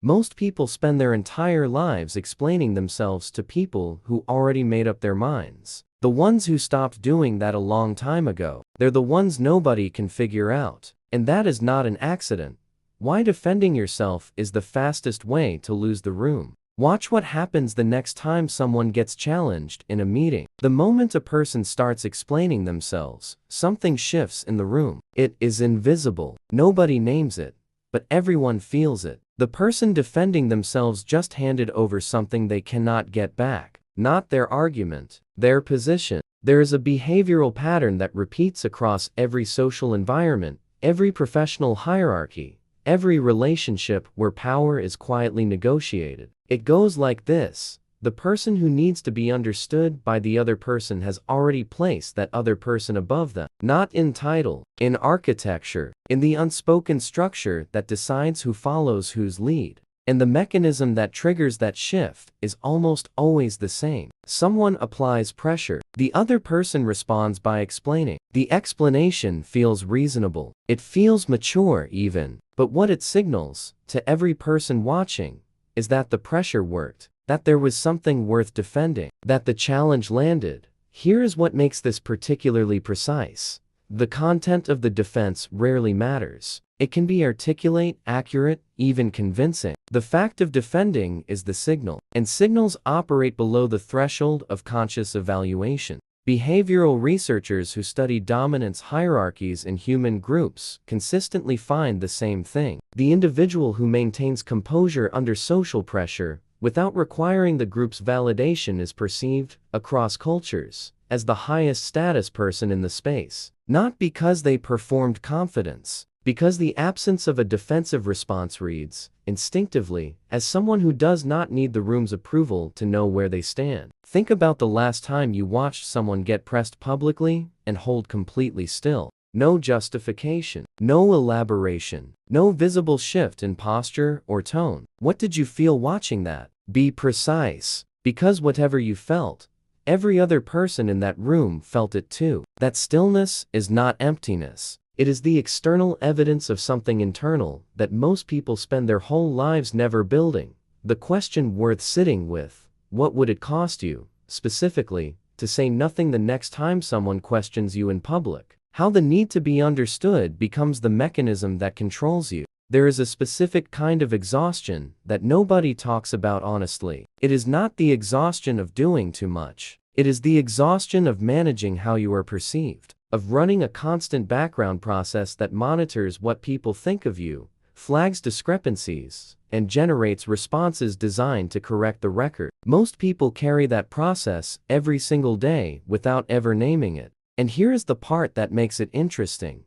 Most people spend their entire lives explaining themselves to people who already made up their minds. The ones who stopped doing that a long time ago. They're the ones nobody can figure out. And that is not an accident. Why defending yourself is the fastest way to lose the room. Watch what happens the next time someone gets challenged in a meeting. The moment a person starts explaining themselves, something shifts in the room. It is invisible. Nobody names it, but everyone feels it. The person defending themselves just handed over something they cannot get back. Not their argument, their position. There is a behavioral pattern that repeats across every social environment, every professional hierarchy, every relationship where power is quietly negotiated. It goes like this. The person who needs to be understood by the other person has already placed that other person above them. Not in title, in architecture, in the unspoken structure that decides who follows whose lead. And the mechanism that triggers that shift is almost always the same. Someone applies pressure. The other person responds by explaining. The explanation feels reasonable. It feels mature even. But what it signals, to every person watching, is that the pressure worked, that there was something worth defending, that the challenge landed. Here is what makes this particularly precise. The content of the defense rarely matters. It can be articulate, accurate, even convincing. The fact of defending is the signal, and signals operate below the threshold of conscious evaluation. Behavioral researchers who study dominance hierarchies in human groups consistently find the same thing. The individual who maintains composure under social pressure without requiring the group's validation is perceived, across cultures, as the highest status person in the space. Not because they performed confidence, because the absence of a defensive response reads, instinctively, as someone who does not need the room's approval to know where they stand. Think about the last time you watched someone get pressed publicly and hold completely still. No justification, no elaboration, no visible shift in posture or tone. What did you feel watching that? Be precise, because whatever you felt, every other person in that room felt it too. That stillness is not emptiness. It is the external evidence of something internal that most people spend their whole lives never building. The question worth sitting with, what would it cost you, specifically, to say nothing the next time someone questions you in public? How the need to be understood becomes the mechanism that controls you. There is a specific kind of exhaustion that nobody talks about honestly. It is not the exhaustion of doing too much. It is the exhaustion of managing how you are perceived, of running a constant background process that monitors what people think of you, flags discrepancies, and generates responses designed to correct the record. Most people carry that process every single day without ever naming it. And here is the part that makes it interesting.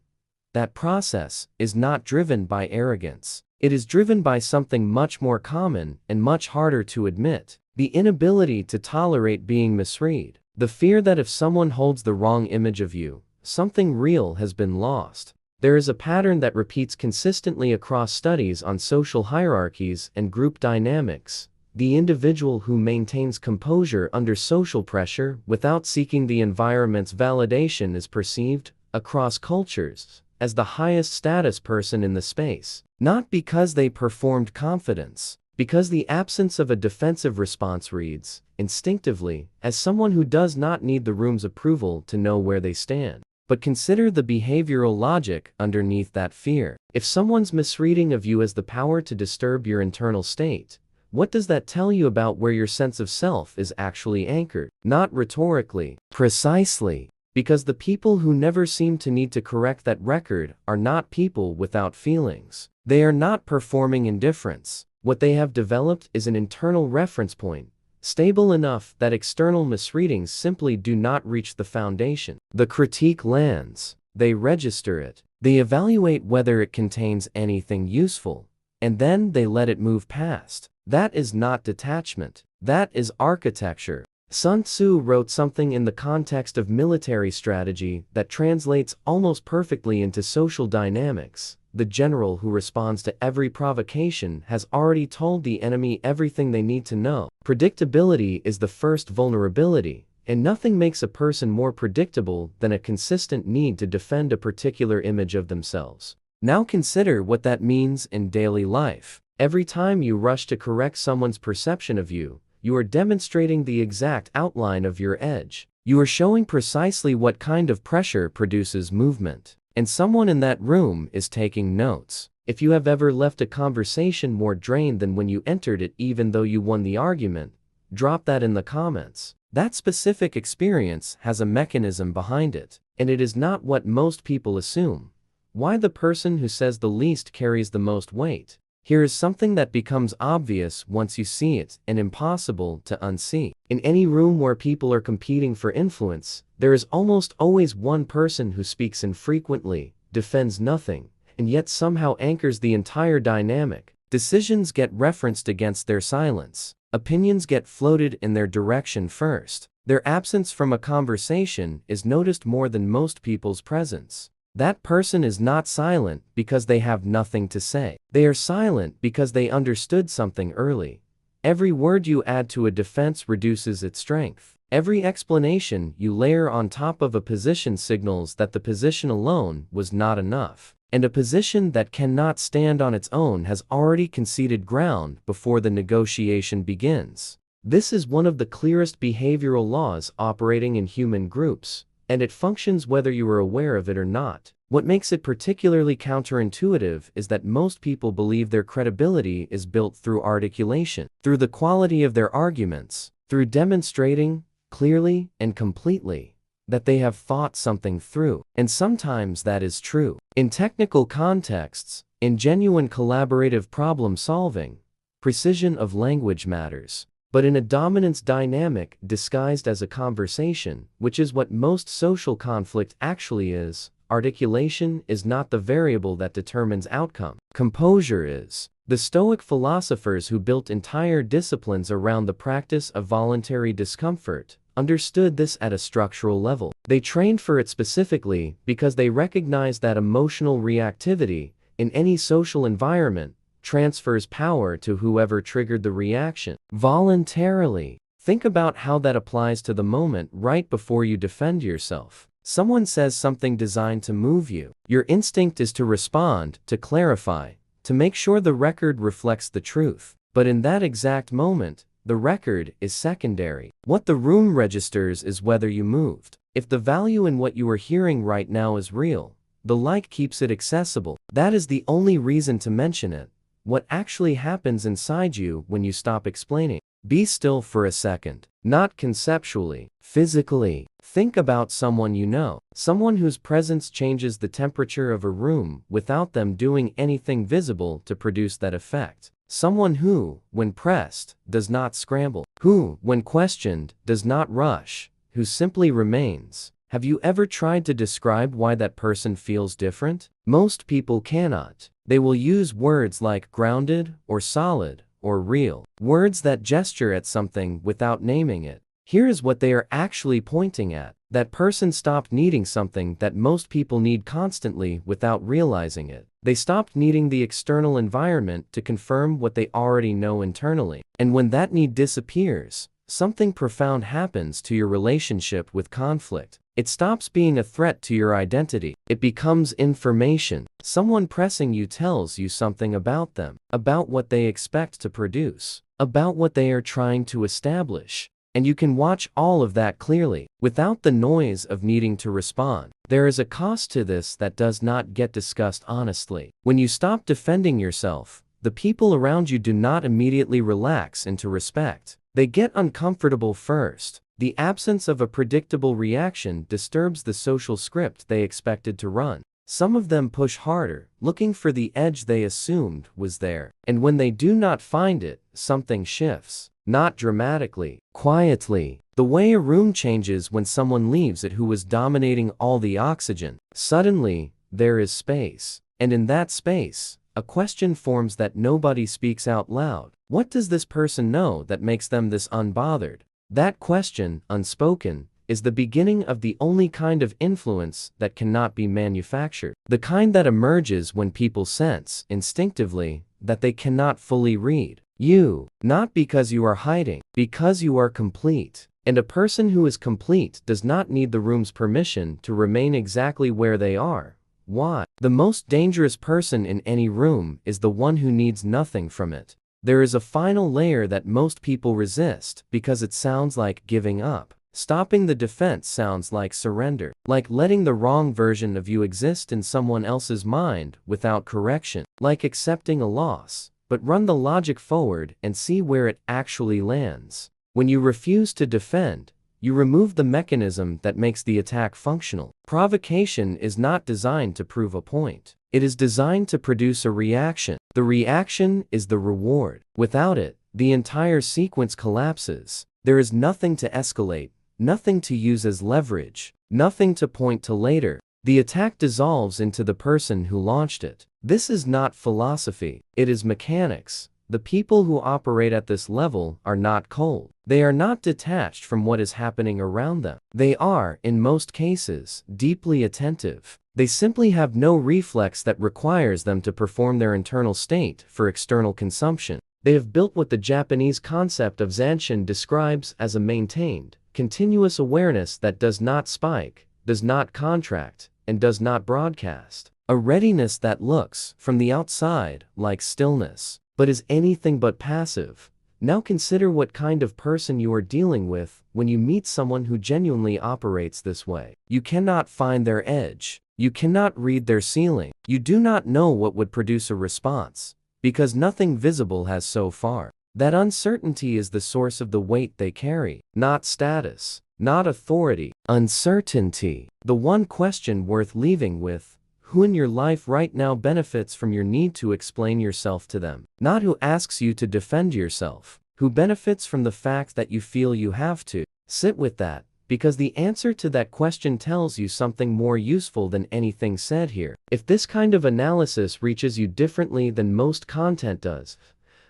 That process is not driven by arrogance. It is driven by something much more common and much harder to admit. The inability to tolerate being misread. The fear that if someone holds the wrong image of you, something real has been lost. There is a pattern that repeats consistently across studies on social hierarchies and group dynamics. The individual who maintains composure under social pressure without seeking the environment's validation is perceived, across cultures, as the highest status person in the space. Not because they performed confidence, because the absence of a defensive response reads, instinctively, as someone who does not need the room's approval to know where they stand. But consider the behavioral logic underneath that fear. If someone's misreading of you has the power to disturb your internal state, what does that tell you about where your sense of self is actually anchored? Not rhetorically, precisely. Because the people who never seem to need to correct that record are not people without feelings. They are not performing indifference. What they have developed is an internal reference point, stable enough that external misreadings simply do not reach the foundation. The critique lands. They register it. They evaluate whether it contains anything useful, and then they let it move past. That is not detachment. That is architecture. Sun Tzu wrote something in the context of military strategy that translates almost perfectly into social dynamics. The general who responds to every provocation has already told the enemy everything they need to know. Predictability is the first vulnerability, and nothing makes a person more predictable than a consistent need to defend a particular image of themselves. Now consider what that means in daily life. Every time you rush to correct someone's perception of you, you are demonstrating the exact outline of your edge. You are showing precisely what kind of pressure produces movement. And someone in that room is taking notes. If you have ever left a conversation more drained than when you entered it even though you won the argument, drop that in the comments. That specific experience has a mechanism behind it, and it is not what most people assume. Why the person who says the least carries the most weight? Here is something that becomes obvious once you see it and impossible to unsee. In any room where people are competing for influence, there is almost always one person who speaks infrequently, defends nothing, and yet somehow anchors the entire dynamic. Decisions get referenced against their silence. Opinions get floated in their direction first. Their absence from a conversation is noticed more than most people's presence. That person is not silent because they have nothing to say. They are silent because they understood something early. Every word you add to a defense reduces its strength. Every explanation you layer on top of a position signals that the position alone was not enough. And a position that cannot stand on its own has already conceded ground before the negotiation begins. This is one of the clearest behavioral laws operating in human groups, and it functions whether you are aware of it or not. What makes it particularly counterintuitive is that most people believe their credibility is built through articulation, through the quality of their arguments, through demonstrating, clearly and completely, that they have thought something through. And sometimes that is true. In technical contexts, in genuine collaborative problem solving, precision of language matters. But in a dominance dynamic disguised as a conversation, which is what most social conflict actually is, articulation is not the variable that determines outcome. Composure is. The Stoic philosophers who built entire disciplines around the practice of voluntary discomfort understood this at a structural level. They trained for it specifically because they recognized that emotional reactivity, in any social environment, transfers power to whoever triggered the reaction. Voluntarily. Think about how that applies to the moment right before you defend yourself. Someone says something designed to move you. Your instinct is to respond, to clarify, to make sure the record reflects the truth. But in that exact moment, the record is secondary. What the room registers is whether you moved. If the value in what you are hearing right now is real, the like keeps it accessible. That is the only reason to mention it. What actually happens inside you when you stop explaining? Be still for a second. Not conceptually, physically. Think about someone you know. Someone whose presence changes the temperature of a room without them doing anything visible to produce that effect. Someone who, when pressed, does not scramble. Who, when questioned, does not rush. Who simply remains. Have you ever tried to describe why that person feels different? Most people cannot. They will use words like grounded, or solid, or real. Words that gesture at something without naming it. Here is what they are actually pointing at. That person stopped needing something that most people need constantly without realizing it. They stopped needing the external environment to confirm what they already know internally. And when that need disappears, something profound happens to your relationship with conflict. It stops being a threat to your identity. It becomes information. Someone pressing you tells you something about them, about what they expect to produce, about what they are trying to establish. And you can watch all of that clearly, without the noise of needing to respond. There is a cost to this that does not get discussed honestly. When you stop defending yourself, the people around you do not immediately relax into respect. They get uncomfortable first. The absence of a predictable reaction disturbs the social script they expected to run. Some of them push harder, looking for the edge they assumed was there. And when they do not find it, something shifts. Not dramatically, quietly. The way a room changes when someone leaves it who was dominating all the oxygen. Suddenly, there is space. And in that space, a question forms that nobody speaks out loud. What does this person know that makes them this unbothered? That question, unspoken, is the beginning of the only kind of influence that cannot be manufactured. The kind that emerges when people sense, instinctively, that they cannot fully read you. Not because you are hiding, because you are complete. And a person who is complete does not need the room's permission to remain exactly where they are, Why? The most dangerous person in any room is the one who needs nothing from it. There is a final layer that most people resist because it sounds like giving up. Stopping the defense sounds like surrender, like letting the wrong version of you exist in someone else's mind without correction, like accepting a loss, but run the logic forward and see where it actually lands. When you refuse to defend, you remove the mechanism that makes the attack functional. Provocation is not designed to prove a point. It is designed to produce a reaction. The reaction is the reward. Without it, the entire sequence collapses. There is nothing to escalate, nothing to use as leverage, nothing to point to later. The attack dissolves into the person who launched it. This is not philosophy. It is mechanics. The people who operate at this level are not cold. They are not detached from what is happening around them. They are, in most cases, deeply attentive. They simply have no reflex that requires them to perform their internal state for external consumption. They have built what the Japanese concept of zanshin describes as a maintained, continuous awareness that does not spike, does not contract, and does not broadcast. A readiness that looks, from the outside, like stillness, but is anything but passive. Now consider what kind of person you are dealing with when you meet someone who genuinely operates this way. You cannot find their edge. You cannot read their ceiling. You do not know what would produce a response, because nothing visible has so far. That uncertainty is the source of the weight they carry, not status, not authority. Uncertainty. The one question worth leaving with: who in your life right now benefits from your need to explain yourself to them? Not who asks you to defend yourself. Who benefits from the fact that you feel you have to. Sit with that, because the answer to that question tells you something more useful than anything said here. If this kind of analysis reaches you differently than most content does,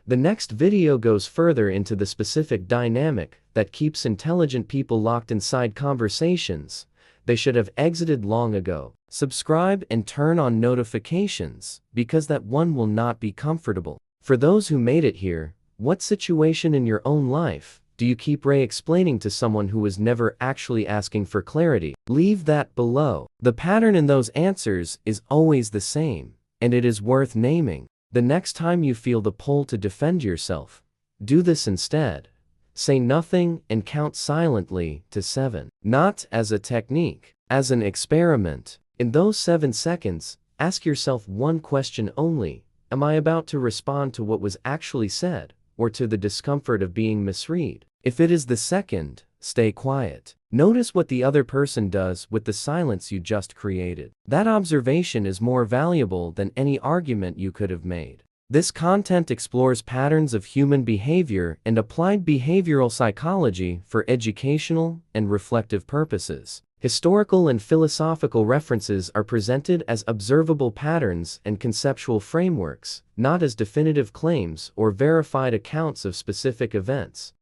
the next video goes further into the specific dynamic that keeps intelligent people locked inside conversations they should have exited long ago. Subscribe and turn on notifications, because that one will not be comfortable. For those who made it here, what situation in your own life do you keep re-explaining to someone who was never actually asking for clarity? Leave that below. The pattern in those answers is always the same, and it is worth naming. The next time you feel the pull to defend yourself, do this instead. Say nothing and count silently to 7. Not as a technique, as an experiment. In those 7 seconds, ask yourself one question only: am I about to respond to what was actually said, or to the discomfort of being misread? If it is the second, stay quiet. Notice what the other person does with the silence you just created. That observation is more valuable than any argument you could have made. This content explores patterns of human behavior and applied behavioral psychology for educational and reflective purposes. Historical and philosophical references are presented as observable patterns and conceptual frameworks, not as definitive claims or verified accounts of specific events.